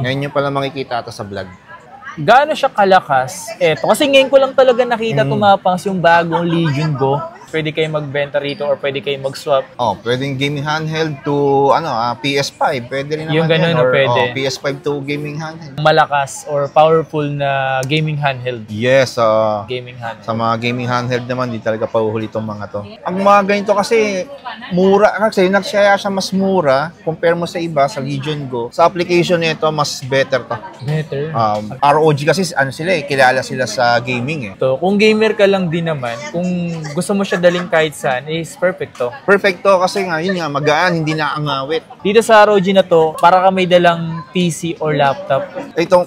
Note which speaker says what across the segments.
Speaker 1: Ngayon nyo pala makikita ito sa vlog.
Speaker 2: Gaano siya kalakas? Eto, kasi ngayon ko lang talaga nakita tumapangs yung bagong Legion Go. Pwede kayo magbenta rito or pwede kayo mag-swap.
Speaker 1: Oh, pwedeng gaming handheld to PS5. Pwede rin naman
Speaker 2: yung ganun,
Speaker 1: yan. Or
Speaker 2: pwede.
Speaker 1: PS5 to gaming handheld.
Speaker 2: Malakas or powerful na gaming handheld.
Speaker 1: Yes,
Speaker 2: Gaming handheld.
Speaker 1: sa mga gaming handheld naman, di talaga pahuhuli itong mga to. Ang mga ganito kasi, mura. Kasi nagsaya siya mas mura compare mo sa iba, sa Legion Go. Sa application nito, mas better to.
Speaker 2: Better.
Speaker 1: ROG kasi, sila kilala sila sa gaming
Speaker 2: So, kung gamer ka lang din naman, kung gusto mo siya daling kahit saan, is perfect to.
Speaker 1: Perfect to kasi nga, yun nga, magaan, hindi na angawit.
Speaker 2: Dito sa ROG na to, para ka may dalang PC or laptop.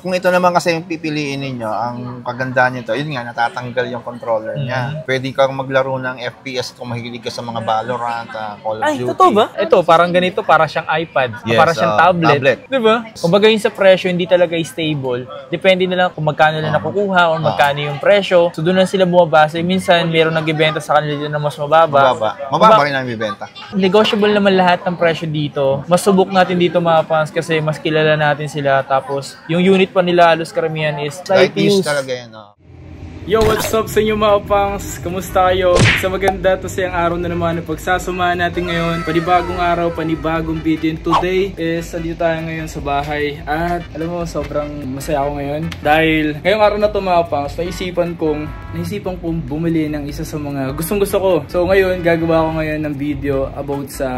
Speaker 1: Kung ito naman kasi yung pipiliin ninyo, ang kagandaan nito, yun nga, natatanggal yung controller niya. Pwede kang maglaro ng FPS kung mahilig ka sa mga Valorant, Call of Duty.
Speaker 2: Ay, totoo ba? Ito, parang ganito, para siyang iPad.
Speaker 1: Yes,
Speaker 2: para siyang tablet. Diba?
Speaker 1: Yes.
Speaker 2: Kumbaga yung sa presyo, hindi talaga stable. Depende na lang kung magkano na nakukuha or magkano yung presyo. So, doon na sila bumabase. Minsan, mayroong nagbibenta sa kanila na mas mababa.
Speaker 1: Mababa rin ang bibenta.
Speaker 2: Negotiable naman lahat ng presyo dito. Masubok natin dito mga fans kasi mas kilala natin sila. Tapos, yung unit pa nila halos karamihan is light use.
Speaker 1: Talaga yan,
Speaker 2: Yo, what's up sa inyo mga pangs? Kamusta kayo? Sa maganda to sa araw na naman na pagsasamahan natin ngayon. Panibagong araw, panibagong video. And today is andito tayo ngayon sa bahay. At alam mo, sobrang masaya ako ngayon. Dahil ngayong araw na to mga pangs, naisipan kong bumili ng isa sa mga gustong gusto ko. So ngayon, gagawa ko ngayon ng video about sa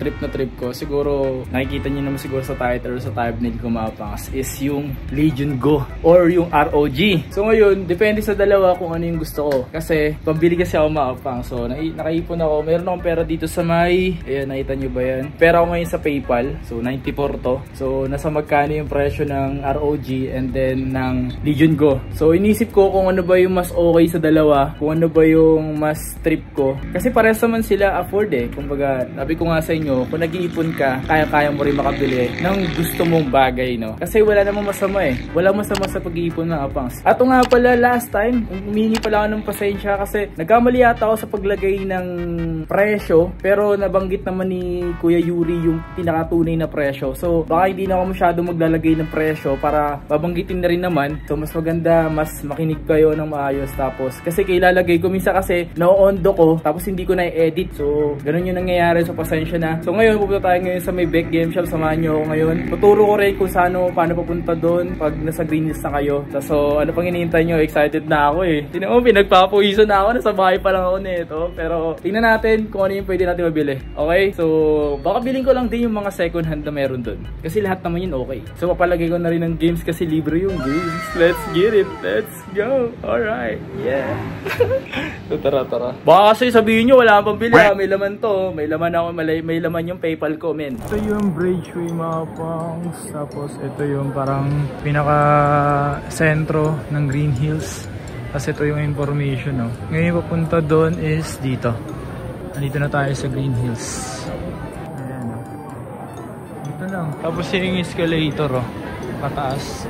Speaker 2: trip na trip ko. Siguro, nakikita niyo naman siguro sa title or sa thumbnail ko mga pangs, is yung Legion Go or yung ROG. So ngayon, depende sa dalawa kung ano yung gusto ko. Kasi, pambili kasi ako maapang. So, nakaipon ako. Meron akong pera dito sa may... Ayan, nakita nyo ba yan? Pera ako ngayon sa PayPal. So, 94 to. So, nasa magkano yung presyo ng ROG and then ng Legion Go. So, inisip ko kung ano ba yung mas okay sa dalawa. Kung ano ba yung mas trip ko. Kasi parehas naman sila afford eh. Kumbaga, sabi ko nga sa inyo, kung nag-iipon ka, kaya-kaya mo rin makabili ng gusto mong bagay, no? Kasi wala namang masama eh. Wala masama sa pag-iipon ng apangs. At nga pala, last time, humingi pala ako ng pasensya kasi nagkamali ata ako sa paglagay ng presyo pero nabanggit naman ni Kuya Yuri yung pinakatunay na presyo. So baka hindi na ako masyado maglalagay ng presyo para babanggitin na rin naman. So mas maganda, mas makinig kayo ng maayos. Tapos kasi kailalagay ko minsan kasi na-ondo ko tapos hindi ko na-edit. So ganun yung nangyayari, so pasensya na. So ngayon pupunta tayo ngayon sa may Beck Game Shop. Samahan nyo ako ngayon. Tuturo ko rin kung paano papunta doon pag nasa green list na kayo. So ano pang hinihintay nyo? Excited na ako eh. Tingnan mo, pinagpapuwisan na ako. Nasa bahay pa lang ako nito. Pero tingnan natin kung ano yung pwede natin mabili. Okay? So, baka bilhin ko lang din yung mga second hand na meron dun. Kasi lahat naman yun okay. So, papalagay ko na rin ng games kasi libre yung games. Let's get it. Let's go. Alright. Yeah. So, tara. Baka kasi sabihin nyo, wala akong pambili. May laman to. May laman ako. May laman yung PayPal ko, men. Ito yung Bridgeway mga pangs. Tapos, ito yung parang pinaka-sentro ng Green Hills. Kasi ito yung information, no? Ngayon papunta doon is dito. Nandito na tayo sa Green Hills. Ayan, no? Dito lang. Tapos yung escalator, oh. Pataas.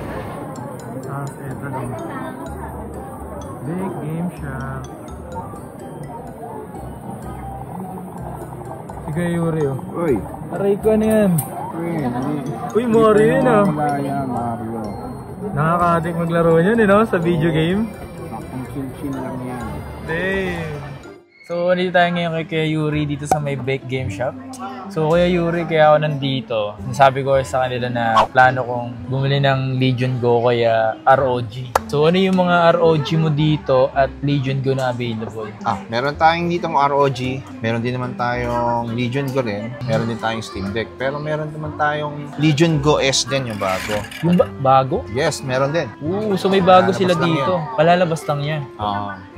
Speaker 2: Tapos ito lang. Big Game Shop. Sige, Yuri, oh.
Speaker 1: Uy.
Speaker 2: Aray ko na yan. Uy, Mario yun, oh.
Speaker 1: Mario.
Speaker 2: Nakakatik maglaro niyan, no? Sa video game.
Speaker 1: Chill lang yan.
Speaker 2: Damn. So, nandito tayo ngayon kay Kuya Yuri dito sa may Beck Game Shop. So, Kuya Yuri, kaya ako nandito. Sabi ko sa kanila na plano kong bumili ng Legion Go kaya ROG. So, ano yung mga ROG mo dito at Legion Go na available?
Speaker 1: Meron tayong ditong ROG. Meron din naman tayong Legion Go rin. Meron din tayong Steam Deck. Pero meron naman tayong Legion Go S din, yung bago.
Speaker 2: Yung bago?
Speaker 1: Yes, meron din.
Speaker 2: So may bago sila dito. Palalabas lang yan.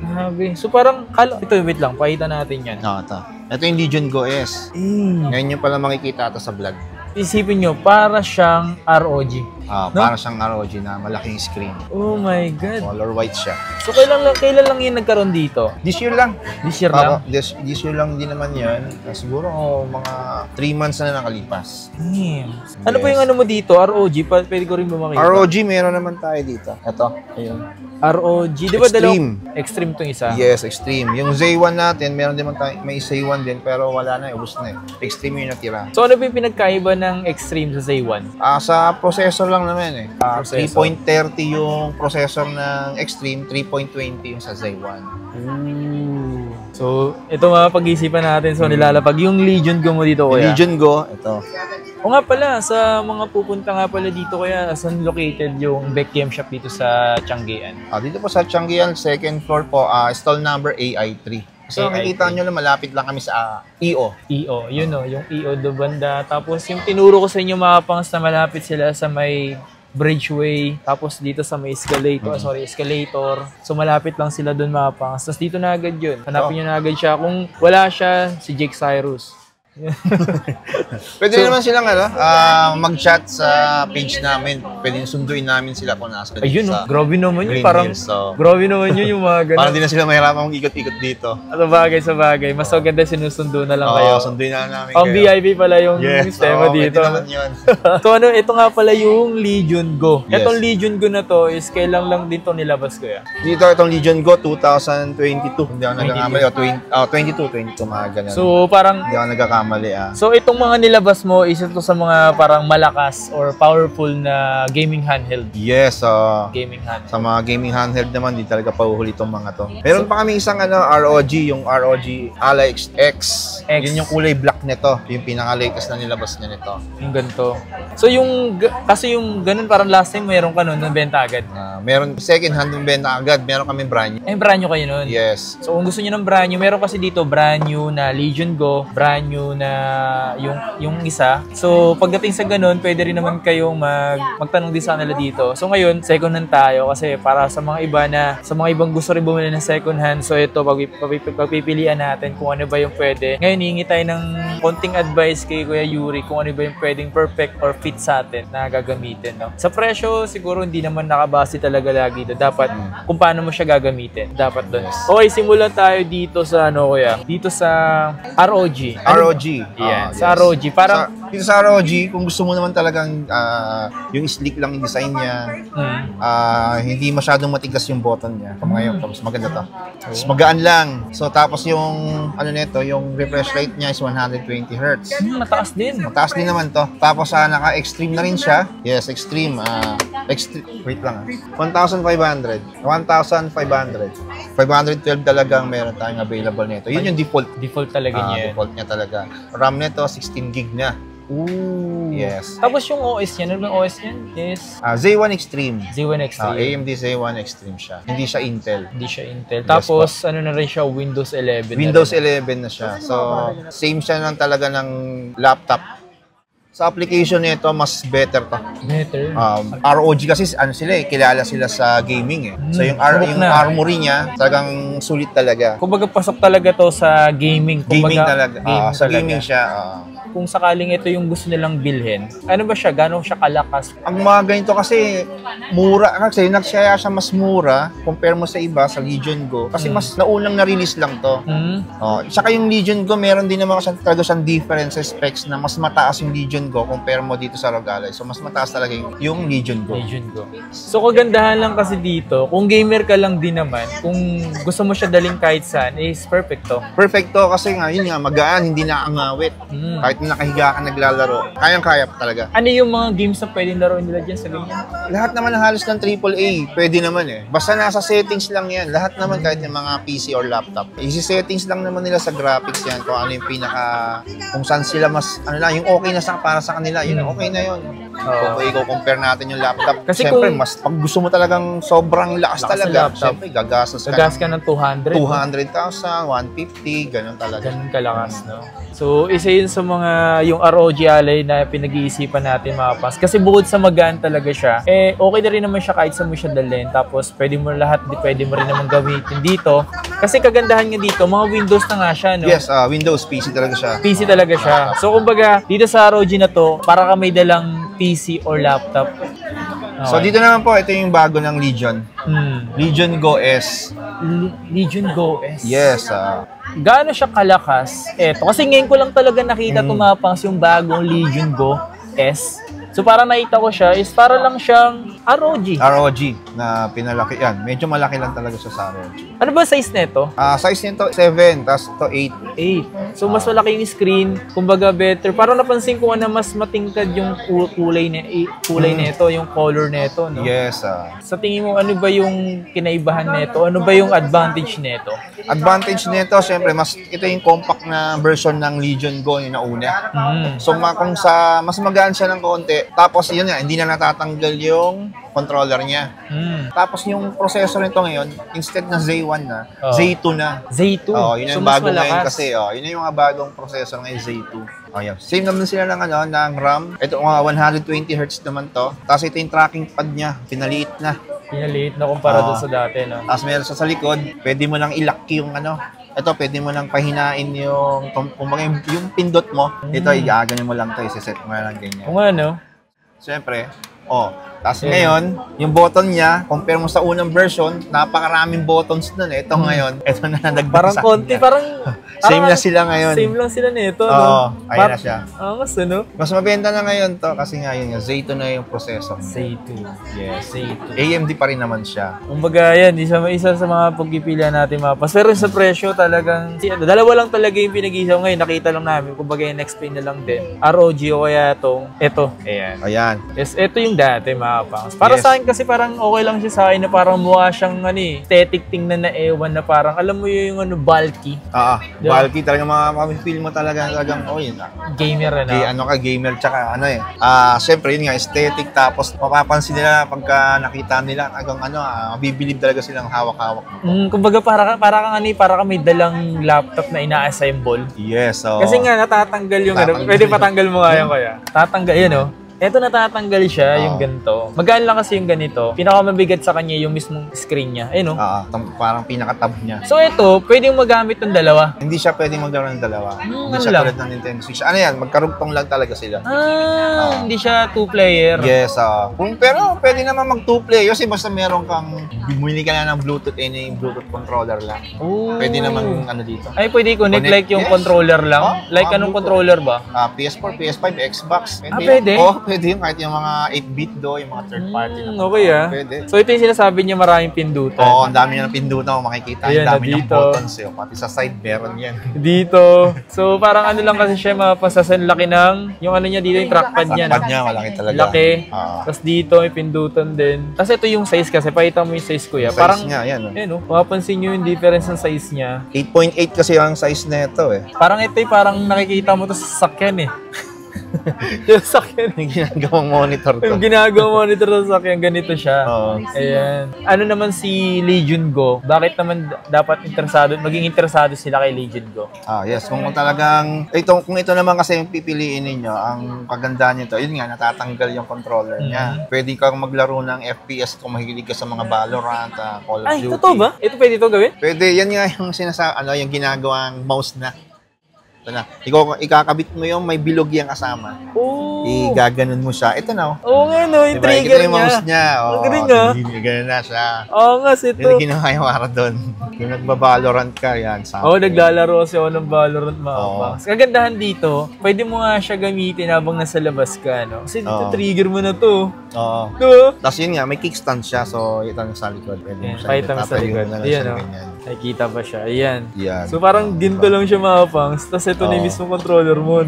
Speaker 2: Grabe. So parang, ito, wait lang. Pakita natin yan.
Speaker 1: Ito yung Legion Go S. Ngayon nyo pala makikita ito sa vlog.
Speaker 2: Isipin nyo, para siyang ROG.
Speaker 1: No? Para siyang ROG na malaking screen.
Speaker 2: Oh my God.
Speaker 1: Color white siya.
Speaker 2: So kailan lang yung nagkaroon dito?
Speaker 1: This year lang.
Speaker 2: This year lang?
Speaker 1: This year lang din naman yan. Siguro mga 3 months na nakalipas.
Speaker 2: Damn. Ano po yung ano mo dito? ROG? Pwede ko rin ba makita?
Speaker 1: ROG, meron naman tayo dito. Ito.
Speaker 2: Ayun. ROG. Di ba
Speaker 1: Extreme.
Speaker 2: Extreme tong isa?
Speaker 1: Yes, Extreme. Yung Z1 natin, meron din man tayo, may Z1 din, pero wala na, ubos na eh. Extreme yung natira.
Speaker 2: So ano ba yung pinagkaiba ng Extreme sa Z1?
Speaker 1: Sa processor lang naman eh.
Speaker 2: Processor.
Speaker 1: 3.30 yung processor ng Extreme, 3.20 yung sa Z1.
Speaker 2: So, ito mga pag-isipan natin. So, nilalapag yung Legion Go mo dito,
Speaker 1: Yung
Speaker 2: kuya.
Speaker 1: Legion Go, ito.
Speaker 2: O nga pala, sa mga pupunta nga pala dito, kuya, saan located yung Beck Game Shop dito sa Tianggian?
Speaker 1: Dito po sa Tianggian, second floor po, stall number AI3. So,
Speaker 2: AI3.
Speaker 1: makikita nyo na malapit lang kami sa EO.
Speaker 2: EO, yun o, yung EO do banda. Tapos yung tinuro ko sa inyo mga pangs na malapit sila sa may Bridgeway, tapos dito sa may escalator. So malapit lang sila doon mga pangs. Tapos dito na agad yun. Hanapin nyo na agad siya. Kung wala siya, si Jake Cyrus.
Speaker 1: Pwede naman silang mag-chat sa page namin. Pwede sunduin namin sila kung nasa
Speaker 2: Ayun
Speaker 1: sa
Speaker 2: grabe naman yun.
Speaker 1: Green
Speaker 2: Parang,
Speaker 1: Hills, so,
Speaker 2: grabe naman yun yung mga ganun.
Speaker 1: parang di na sila mahirapang ikot-ikot dito.
Speaker 2: Sa bagay. Mas maganda sinusundo na lang kayo.
Speaker 1: Sunduin na namin
Speaker 2: Ang
Speaker 1: kayo.
Speaker 2: VIP pala yung sistema dito.
Speaker 1: Pwede naman yun.
Speaker 2: So ito nga pala yung Legion Go.
Speaker 1: Yes.
Speaker 2: Itong Legion Go na to is kailan lang din to nilabas, kuya?
Speaker 1: Dito itong Legion Go 2022. Hindi ako nagkakamali. 22 mga ganun.
Speaker 2: So parang
Speaker 1: Hindi ako nagkakamali
Speaker 2: So itong mga nilabas mo is ito sa mga parang malakas or powerful na gaming handheld.
Speaker 1: Yes,
Speaker 2: Gaming handheld.
Speaker 1: sa mga gaming handheld naman, di talaga pauhuli itong mga to. Meron pa kami isang ROG, yung ROG Ally X. Yun yung kulay black nito. Yung pinaka-latest na nilabas niya nito.
Speaker 2: Yung ganito. So kasi yung ganun parang last time meron ka nun, nabenta agad.
Speaker 1: Meron second hand yung benta agad. Meron kami brand new.
Speaker 2: Brand new kayo nun?
Speaker 1: Yes.
Speaker 2: So kung gusto niyo ng brand new, meron kasi dito brand new na Legion Go, brand new na yung isa. So pagdating sa ganun, pwede rin naman kayong magtanong din sa kanila dito. So ngayon, second hand tayo kasi para sa mga iba sa mga ibang gusto rin bumili ng second hand. So ito, pagpipilian natin kung ano ba yung pwede. Ngayon, hihingi tayo ng konting advice kay Kuya Yuri kung ano ba yung pwedeng perfect or fit sa atin na gagamitin. No? Sa presyo, siguro hindi naman nakabase talaga lagi ito. Dapat kung paano mo siya gagamitin. Dapat doon. Okay, simulan tayo dito sa Kuya? Dito sa ROG.
Speaker 1: ROG.
Speaker 2: Yeah, sa ROG. Parang
Speaker 1: Dito sa ROG, kung gusto mo naman talagang yung sleek lang yung design niya, hindi masyadong matigas yung button niya. Ngayon, tapos maganda to. Tapos magaan lang. So tapos yung nito, yung refresh rate niya is 120 Hz.
Speaker 2: mataas din.
Speaker 1: Mataas din naman to. Tapos naka-extreme na rin siya. Yes, extreme. Wait lang 1,500. 1,500. 512 talagang meron tayong available nito. Yun yung default.
Speaker 2: Default talaga niya.
Speaker 1: Default niya talaga. RAM nito, 16 gig na.
Speaker 2: Ooh.
Speaker 1: Yes.
Speaker 2: Tapos yung OS niya, ano ba yung OS niya? Is
Speaker 1: Z1 Extreme.
Speaker 2: Z1 Extreme.
Speaker 1: AMD Z1 Extreme siya. Hindi siya Intel.
Speaker 2: Hindi siya Intel.
Speaker 1: Yes,
Speaker 2: Tapos ano na rin siya, Windows 11.
Speaker 1: Windows 11 na siya. So, same siya ng talaga ng laptop. Sa application nito, mas better to.
Speaker 2: Better.
Speaker 1: ROG kasi sila kilala sila sa gaming So yung armory niya, talagang sulit talaga.
Speaker 2: Kumbaga pasok talaga to sa gaming.
Speaker 1: Gaming
Speaker 2: Kumbaga,
Speaker 1: talaga. Sa gaming siya.
Speaker 2: Kung sakaling ito yung gusto nilang bilhin, ano ba siya? Gano'n siya kalakas?
Speaker 1: Ang mga ganito kasi mura kasi nagsaya siya mas mura compare mo sa iba sa Legion Go kasi mas naunang na-release lang to. Saka yung Legion Go meron din naman kasi talaga siyang difference sa specs na mas mataas yung Legion Go compare mo dito sa ROG Ally. So mas mataas talaga yung Legion Go.
Speaker 2: Legion Go. So kagandahan lang kasi dito, kung gamer ka lang din naman, kung gusto mo siya daling kahit saan, is perfect to.
Speaker 1: Perfect to kasi nga yun nga magaan, hindi naangawit. Kahit nakahiga ka naglalaro, kayang-kaya pa talaga.
Speaker 2: Ano yung mga games na pwedeng laruin nila dyan sa ganyan?
Speaker 1: Lahat naman ng halos ng AAA, pwede naman Basta nasa settings lang yan. Lahat naman kahit yung mga PC or laptop. Easy settings lang naman nila sa graphics yan. Kung ano yung kung saan sila mas, yung okay na para sa kanila, yun, okay na yun. Kung i-compare natin yung laptop,
Speaker 2: kasi
Speaker 1: siyempre,
Speaker 2: kung
Speaker 1: pag gusto mo talagang sobrang lakas talaga, siyempre, gagastos
Speaker 2: ka ng 200.
Speaker 1: 200,000, 150, ganun talaga.
Speaker 2: Ganun kalakas, no? So, isa yun sa mga, yung ROG Ally na pinag-iisipan natin mga pas. Kasi bukod sa magaan talaga siya, okay na rin naman siya kahit saan mo siya dalhin. Tapos, pwede mo rin naman gamitin dito. Kasi kagandahan nga dito, mga Windows na nga siya, no?
Speaker 1: Yes, Windows, PC talaga siya.
Speaker 2: PC talaga siya. So, kumbaga, dito sa ROG na to, para ka may dalang PC or laptop. Okay.
Speaker 1: So, dito naman po, ito yung bago ng Legion. Legion Go S.
Speaker 2: Legion Go S.
Speaker 1: Yes.
Speaker 2: Gaano siya kalakas? Eto, kasi ngayon ko lang talaga nakita tumapangs yung bagong Legion Go S. So parang nakita ko siya is para lang siyang ROG.
Speaker 1: ROG na pinalaki yan. Medyo malaki lang talaga siya sa ROG.
Speaker 2: Ano ba size nito?
Speaker 1: Size nito 7, tapos ito 8.
Speaker 2: 8. So mas malaki yung screen, kumbaga better. Parang napansin ko na mas matingkad yung kulay nito, yung color nito, no?
Speaker 1: Yes.
Speaker 2: Sa tingin mo, ano ba yung kinaibahan nito? Ano ba yung advantage nito?
Speaker 1: Advantage nito, syempre, ito yung compact na version ng Legion Go yung nauna. So kung mas magaan siya ng konti, tapos yun nga, hindi na natatanggal yung controller niya. Tapos yung processor nito ngayon, instead na Z1 na, Z2 na.
Speaker 2: Z2?
Speaker 1: Yun yung bago ngayon kasi. Yun yung mga bagong processor ngayon, Z2. Same naman sila ng RAM. Ito, 120 Hz naman to. Tapos ito yung tracking pad niya, pinaliit na.
Speaker 2: Pinaliit na kumpara doon sa dati, no?
Speaker 1: Tapos meron sa likod, pwede mo lang i-lock yung ito, pwede mo lang pahinain yung pindot mo. Ito, igaganin mo lang ito, isiset mo lang ganyan.
Speaker 2: Kung ano?
Speaker 1: Siyempre, tapos ngayon, yung button niya, compare mo sa unang version, napakaraming buttons nun. Ito ngayon, ito na nagdagdag
Speaker 2: parang
Speaker 1: sa
Speaker 2: konti,
Speaker 1: kanya. Same na sila ngayon.
Speaker 2: Same lang sila nito, no?
Speaker 1: Oo, ayun na siya.
Speaker 2: Mas ano?
Speaker 1: Mas mabenta na ngayon to kasi nga yun, Z2 na yung processor.
Speaker 2: Z2.
Speaker 1: Yes.
Speaker 2: Z2.
Speaker 1: AMD pa rin naman siya.
Speaker 2: Kumbaga yan, isa sa mga pagpipilian natin mapas. Pero sa presyo talagang, dalawa lang talaga yung pinag-isaw ngayon. Nakita lang namin, kumbaga yung explain na lang din. ROG o kaya ito.
Speaker 1: Ayan.
Speaker 2: Yes, ito yung dati mapas. Para sa akin kasi parang okay lang siya sa akin na parang mukha siyang aesthetic tingnan na ewan na parang alam mo yung bulky.
Speaker 1: Bulky talaga feel mo talagang yun.
Speaker 2: Gamer
Speaker 1: gamer tsaka syempre yun nga aesthetic tapos mapapansin nila pagka nakita nila mabibilib talaga silang hawak-hawak mo.
Speaker 2: Kumbaga para kang may dalang laptop na ina-assemble.
Speaker 1: Yes.
Speaker 2: Kasi nga natatanggal yung pwede patanggal mo nga yan kaya. Tatanggal Ito natatanggal siya, yung ganito. Magaan lang kasi yung ganito. Pinakamabigat sa kanya yung mismong screen niya.
Speaker 1: Parang pinaka-tab niya.
Speaker 2: So ito, pwedeng magamit ng dalawa.
Speaker 1: Hindi siya pwedeng maglaro ng dalawa. Hindi siya tulad ng Nintendo Switch. Magkarugtong lang talaga sila.
Speaker 2: Hindi siya 2-player.
Speaker 1: Yes. Pero pwede naman mag 2-player kasi basta meron kang bumili ka na ng Bluetooth, yung Bluetooth controller lang. Pwede naman dito.
Speaker 2: Ay, pwede connect like yung controller lang? Like anong controller ba?
Speaker 1: PS4, PS5, Xbox.
Speaker 2: Pwede?
Speaker 1: Pwede yung kahit yung mga 8-bit yung mga third party.
Speaker 2: Okay
Speaker 1: Pwede.
Speaker 2: So ito yung sinasabi niya maraming pindutan.
Speaker 1: Ang dami niya ng pindutan makikita. Ang dami niyang buttons. Pati sa side meron yan.
Speaker 2: Dito. So parang lang kasi siya mapasasan laki ng yung niya dito yung trackpad niya.
Speaker 1: Trackpad niya, malaki talaga.
Speaker 2: Laki. Tapos dito may pindutan din. Tapos ito yung size kasi. Pakita mo yung size kuya.
Speaker 1: Parang niya, yan.
Speaker 2: Mapapansin nyo yung difference ng size niya.
Speaker 1: 8.8 kasi ang size na ito
Speaker 2: Parang ito parang nakikita mo to sa sakyan yung sakyan.
Speaker 1: Yung ginagawang monitor to.
Speaker 2: Yung ginagawang monitor sa sakyan, ganito siya.
Speaker 1: Ayan.
Speaker 2: Ano naman si Legion Go? Bakit naman dapat maging interesado sila kay Legion Go?
Speaker 1: Yes. Kung talagang, kung ito naman kasi yung pipiliin ninyo, ang kagandahan nito, yun nga, natatanggal yung controller niya. Pwede kang maglaro ng FPS kung mahilig ka sa mga Valorant, Call of Duty.
Speaker 2: Ay, totoo ba? Ito pwede ito gawin?
Speaker 1: Pwede. Yan nga yung yung ginagawang mouse na. Ito na. Ikakabit mo yung may bilog yung kasama. Igaganon mo siya. Ito na.
Speaker 2: Yung trigger
Speaker 1: niya. Ito yung mouse niya. Ganun na siya.
Speaker 2: Ito.
Speaker 1: Yung ginawa yung doon. Kung nagbabalorant ka, yan.
Speaker 2: Naglalaro kasi ako ng Valorant Kagandahan dito, pwede mo nga siya gamitin habang nasa labas ka, Kasi dito trigger mo na to.
Speaker 1: Tapos yun nga, may kickstand siya. So, ito na sa likod. Pwede mo siya.
Speaker 2: Pakita mo sa likod. Nakikita pa siya. Ayan. So, parang ginto lang siya mapangs. Tapos ito na yung mismo controller mo,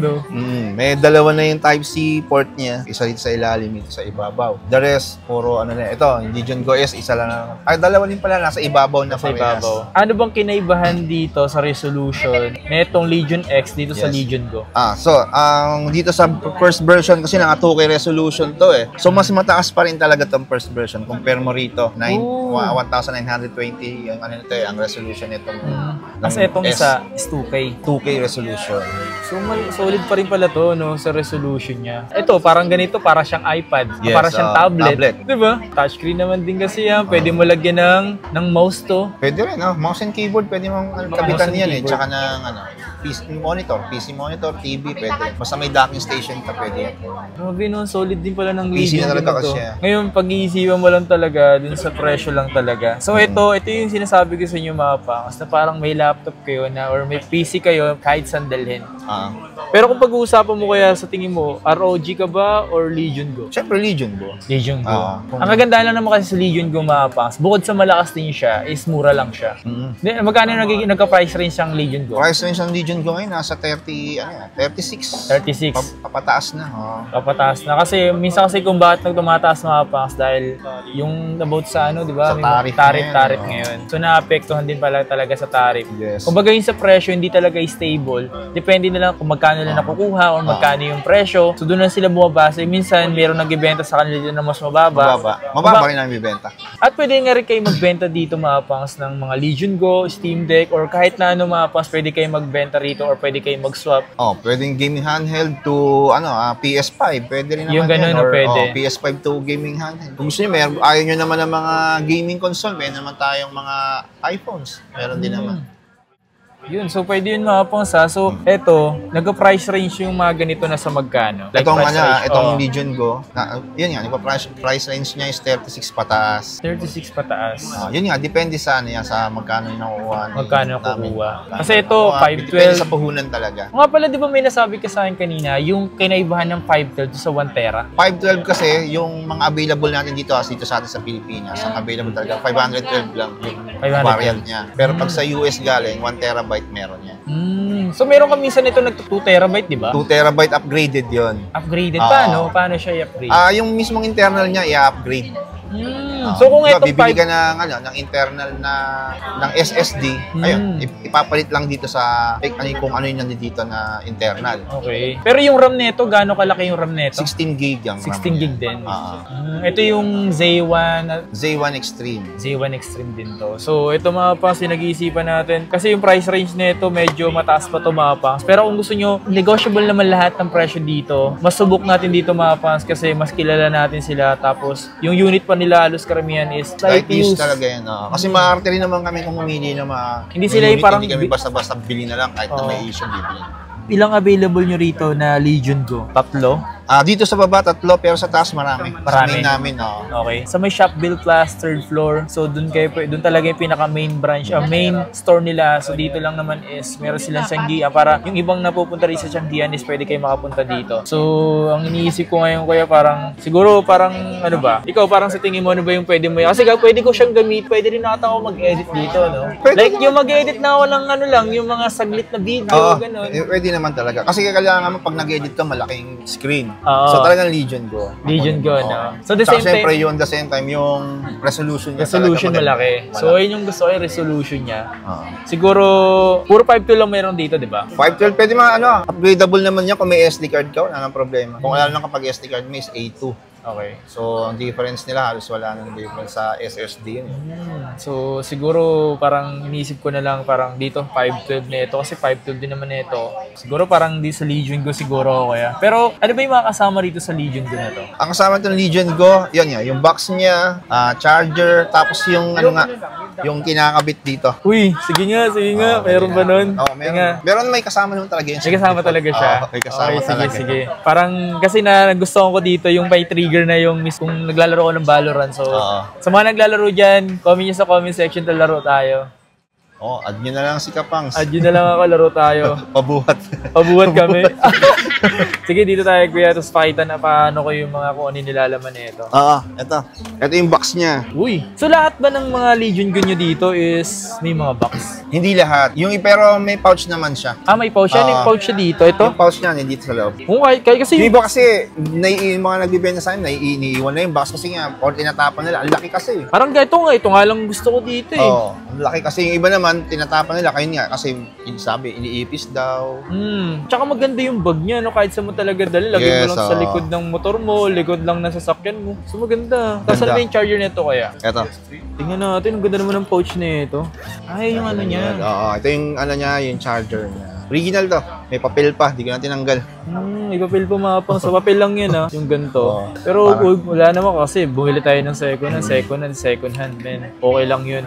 Speaker 1: May dalawa na yung Type-C port niya. Isa dito sa ilalim, ito sa ibabaw. The rest, puro Ito, Legion Go S, isa lang na. Dalawa din pala, nasa ibabaw na parehas.
Speaker 2: Ano bang kinaibahan dito sa resolution netong Legion X dito sa Legion Go?
Speaker 1: Dito sa first version kasi naka 2K resolution to So, mas mataas pa rin talaga tong first version. Compare mo rito, 1920 ang resolution nitong
Speaker 2: kasi itong isa is 2K.
Speaker 1: 2K resolution.
Speaker 2: So, solid pa rin pala to, sa resolution niya. Ito, parang ganito, para siyang iPad. Para siyang tablet. Diba? Touchscreen naman din kasi yan. Pwede mo lagyan ng mouse to.
Speaker 1: Pwede rin, mouse and keyboard. Pwede mong kabitan yan Tsaka ng PC monitor, TV, pwede. Basta may docking station ka, pwede yan.
Speaker 2: Grabe no, solid din pala ng
Speaker 1: PC
Speaker 2: Legion
Speaker 1: na talaga
Speaker 2: ganito.
Speaker 1: kasi.
Speaker 2: Ngayon, pag-iisipan mo lang talaga, dun sa presyo lang talaga. So ito yung sinasabi ko sa inyo mga pangas, na parang may laptop kayo na or may PC kayo kahit saan dalhin. Pero kung pag-uusapan mo kaya sa tingin mo, ROG ka ba or Legion Go?
Speaker 1: Siyempre, Legion Go.
Speaker 2: Legion Go. Ang kagandahan lang naman kasi sa Legion Go mga pangas, bukod sa malakas din siya, is mura lang siya. Magkano yung nagka-price range ang Legion Go?
Speaker 1: Price range ng Legion Go ngayon, nasa 36.
Speaker 2: 36.
Speaker 1: Papataas na.
Speaker 2: Papataas na. Kasi minsan kasi kung bakit tumataas mga pangas dahil yung about sa ano, di ba?
Speaker 1: Sa tariff
Speaker 2: Tariff ngayon. So naapektuhan din pala talaga sa tariff.
Speaker 1: Yes.
Speaker 2: Kung bagay sa presyo, hindi talaga stable. Depende na lang kung magkano lang nakukuha o magkano yung presyo. So doon na sila bumabase. Minsan, mayroong nagbibenta sa kanila dito na mas mababa.
Speaker 1: Mababa rin ang bibenta.
Speaker 2: At pwede nga rin kayo magbenta dito mga pangas ng mga Legion Go, Steam Deck, or kahit na ano mga pangas, pwede kayo magbenta rito or pwede kayo mag-swap.
Speaker 1: Pwedeng gaming handheld to PS5. Pwede rin naman
Speaker 2: yung ganun,
Speaker 1: or
Speaker 2: pwede.
Speaker 1: PS5 to gaming handheld. Kung gusto nyo, ayaw nyo naman ng mga gaming console, meron naman tayong mga iPhones. Meron din naman.
Speaker 2: Yun, so pwede yun mga pangas. So eto, nag-price range yung mga ganito na sa magkano? Like
Speaker 1: itong Legion Go, yun nga, price range niya is 36 pataas.
Speaker 2: 36 pataas.
Speaker 1: Yun nga, depende sa sa magkano yung nakukuha.
Speaker 2: Magkano nakukuha. Kasi ito, 512.
Speaker 1: Depende sa puhunan talaga.
Speaker 2: Nga pala, di ba may nasabi ka sa akin kanina, yung kinaibahan ng 512 sa 1 tera?
Speaker 1: 512 kasi, yung mga available natin dito sa atin sa Pilipinas, ang available talaga, 512 lang yung variant niya. Pero pag sa US galing, 1 terabyte meron yan.
Speaker 2: So meron ka minsan ito nag 2 terabyte, di ba?
Speaker 1: 2 terabyte upgraded yon.
Speaker 2: Upgraded? Paano? Paano siya i-upgrade?
Speaker 1: Yung mismong internal niya i-upgrade.
Speaker 2: So kung itong
Speaker 1: bibili ka ng internal ng SSD, ayun, ipapalit lang dito sa kung ano yung nandito na internal.
Speaker 2: Okay. Pero yung RAM nito, gaano kalaki yung RAM nito?
Speaker 1: 16 gig yung
Speaker 2: 16 gig din. Ito yung
Speaker 1: Z1 Extreme.
Speaker 2: Z1 Extreme din to. So ito mga pangs, nag-iisipan natin. Kasi yung price range nito medyo mataas pa to mga pangs. Pero kung gusto nyo, negotiable naman lahat ng presyo dito. Masubok natin dito mga pangs kasi mas kilala natin sila. Tapos yung unit pa nila halos karamihan is
Speaker 1: light use talaga yan. Kasi maarte rin naman kami kung mamili ng mga
Speaker 2: hindi sila yung parang
Speaker 1: hindi kami basta-basta bili na lang kahit na may issue bibili.
Speaker 2: Ilang available nyo rito na Legion Go? 3?
Speaker 1: Dito sa baba 3 pero sa taas marami. Sa main namin,
Speaker 2: Okay. Sa may Shopville Plus, 3rd floor. So doon talaga yung pinaka main branch, main store nila. So dito lang naman is meron silang Sanggian para yung ibang napupunta rin sa Sanggian is pwede kayo makapunta dito. So ang iniisip ko ngayon kaya siguro ano ba? Ikaw parang sa tingin mo ano ba yung pwede mo? Kasi pwede ko siyang gamit, pwede rin nakata ko mag-edit dito, no? Like yung mag-edit na walang yung mga saglit na video, gano'n.
Speaker 1: Pwede naman talaga. Kasi kailangan mo pag nag-edit ka malaking screen. So talagang Legion Go.
Speaker 2: Legion Go, no? So the same
Speaker 1: time, yung resolution niya
Speaker 2: malaki. So yun yung gusto ko, yung resolution niya. Siguro, puro 512 lang meron dito, di ba?
Speaker 1: 512, pwede upgradable naman yan kung may SD card ka, wala nang problema. Kung wala lang kapag SD card mo is A2.
Speaker 2: Okay.
Speaker 1: So, ang difference nila, halos wala nang difference sa SSD yun.
Speaker 2: So, siguro parang iniisip ko na lang parang dito 512 na ito kasi 512 din naman ito. Siguro parang di sa Legion Go siguro ako kaya. Pero ano ba yung mga kasama rito sa Legion Go na to? Ang
Speaker 1: kasama ng Legion Go, yun nga, yung box niya, charger, tapos yung yung kinakabit dito.
Speaker 2: Uy, sige nga. Meron ba nun?
Speaker 1: Meron may kasama naman talaga yun.
Speaker 2: May kasama talaga siya?
Speaker 1: May kasama talaga.
Speaker 2: Sige. Parang kasi nagustuhan ko dito yung may trigger na yung kung naglalaro ko ng Valorant. So, sa mga naglalaro dyan, comment nyo sa comment section, laro tayo.
Speaker 1: Add nyo na lang si Kapangs.
Speaker 2: Add nyo na lang ako, laro tayo. Pabuhat kami. Sige, dito tayo kuya, tapos pakitan na paano ko yung mga kung ano nilalaman nito.
Speaker 1: Ito yung box niya.
Speaker 2: Uy, so lahat ba ng mga Legion Go nyo dito is may mga box?
Speaker 1: Hindi lahat. Pero may pouch naman siya.
Speaker 2: May pouch siya? May pouch siya dito? Ito?
Speaker 1: Yung pouch niya, dito sa loob.
Speaker 2: Kasi
Speaker 1: yung iba kasi, yung mga nagbibenta sa amin, iniiwan na yung box kasi nga, or tinatapan nila. Ang laki kasi.
Speaker 2: Parang ito nga lang gusto ko dito eh.
Speaker 1: Ang laki kasi yung iba naman, tinatapan nila. Kaya nga, kasi sabi, iniipis daw.
Speaker 2: Tsaka maganda yung bag niya, no? Kahit sa mo talaga dali, lagay mo lang sa likod ng motor mo, likod lang ng sasakyan mo. So maganda. Tapos ano ba yung charger nito kaya?
Speaker 1: Ito.
Speaker 2: Tingnan natin, ang ganda naman ng pouch nito. Yung ano niya.
Speaker 1: Ito yung yung charger niya. Original to. May papel pa, di ko na tinanggal.
Speaker 2: May papel pa mga pang. So papel lang yun yung ganito. Pero wala naman kasi bumili tayo ng second hand, man. Okay lang yun.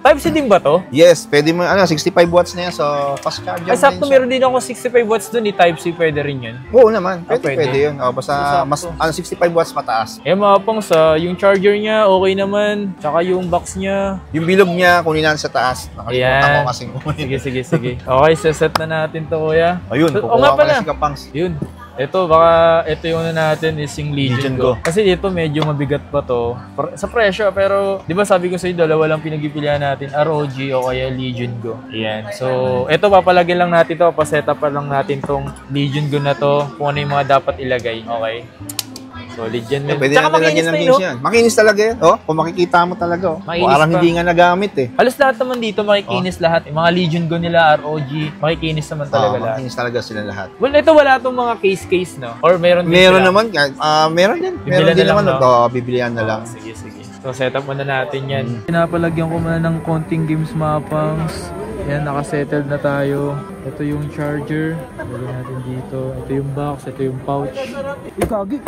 Speaker 2: Type-C din ba to?
Speaker 1: Yes, pwede mo, 65 watts na yan, so fast charger.
Speaker 2: Ay, sakto meron din ako 65 watts dun, Type-C, pwede rin yun.
Speaker 1: Oo naman, pwede
Speaker 2: pwede
Speaker 1: yun. Basta mas 65 watts pataas.
Speaker 2: Mga pangs, yung charger niya, okay naman. Tsaka yung box niya.
Speaker 1: Yung bilog niya, kunin natin sa taas. Nakalimutan ko kasing kunin.
Speaker 2: Sige. Okay, set na natin to, kuya.
Speaker 1: Ayun, kukuha ko na si Kapangs.
Speaker 2: Yun. Ito yung natin is yung Legion Go. Kasi dito medyo mabigat pa to sa presyo, pero di ba sabi ko sa inyo, dalawa lang pinagpipilian natin, ROG o kaya Legion Go. Ayan. So, ito papalagyan lang natin to, pa-setup pa lang natin tong Legion Go na to, kung ano yung mga dapat ilagay. Okay. Solid yan.
Speaker 1: Pwede natin lagyan ng case yan. Makinis talaga yan. Kung makikita mo talaga. Parang hindi nga nagamit eh.
Speaker 2: Halos lahat naman dito makikinis lahat. Yung mga Legion Go nila, ROG, makikinis naman talaga lahat.
Speaker 1: Makikinis talaga sila lahat.
Speaker 2: Well, ito wala itong mga case no? Or meron din
Speaker 1: meron sila? Naman. Meron din. Meron din naman. Bibilihan na lang.
Speaker 2: Sige. So, setup muna natin yan. Pinapalagyan ko muna ng konting games mapangs. Yan, nakasettled na tayo. Ito yung charger. Lagyan natin dito. Ito yung box. Ito yung pouch. Ikagi!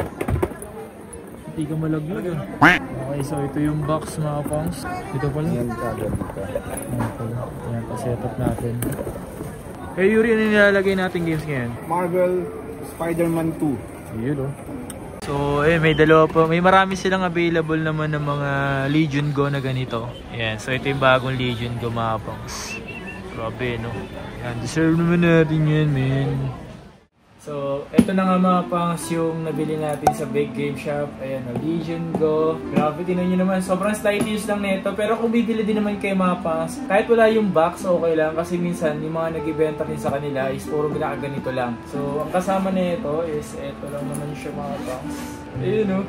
Speaker 2: Hindi ka malagyan yun. Okay, so ito yung box mga pangs. Ito pala. Yan, yan, pa-setup natin. Hey Yuri, ano nilalagay natin games ngayon?
Speaker 1: Marvel Spider-Man 2.
Speaker 2: Yun So, may dalawa po. May marami silang available naman ng mga Legion Go na ganito. Yan, so ito yung bagong Legion Go mga pangs. Grabe, no? Yan, deserve naman natin yan, man. So, ito na nga mga pangs yung nabili natin sa Big Game Shop. Ayan, Legion Go. Grabe, tinan nyo naman. Sobrang slight use lang nito. Pero kung bibili din naman kayo mga pangs, kahit wala yung box, okay lang. Kasi minsan, yung mga nag-ibenta rin sa kanila is puro ganito lang. So, ang kasama nito is, ito lang naman siya mga pangs. Ayun o.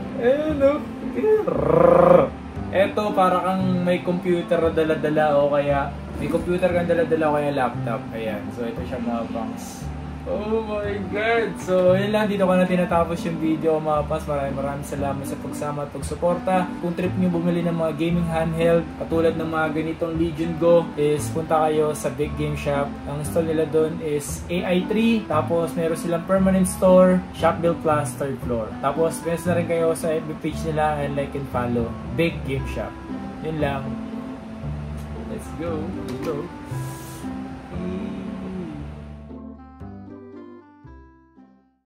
Speaker 2: Ito, para kang may computer na dala-dala o kaya, may computer kang dala-dala o kaya laptop. Ayan. So, ito siya mga pangs. Oh my God! So, yun lang. Dito ko na tinatapos yung video mga pangs. Maraming salamat sa pagsama at pagsuporta. Kung trip nyo bumili ng mga gaming handheld, katulad ng mga ganitong Legion Go, is punta kayo sa Big Game Shop. Ang install nila doon is AI3. Tapos, meron silang permanent store, Shopville Plus, 3rd floor. Tapos, meron na rin kayo sa FB page nila and like and follow Big Game Shop. Yun lang. Let's go.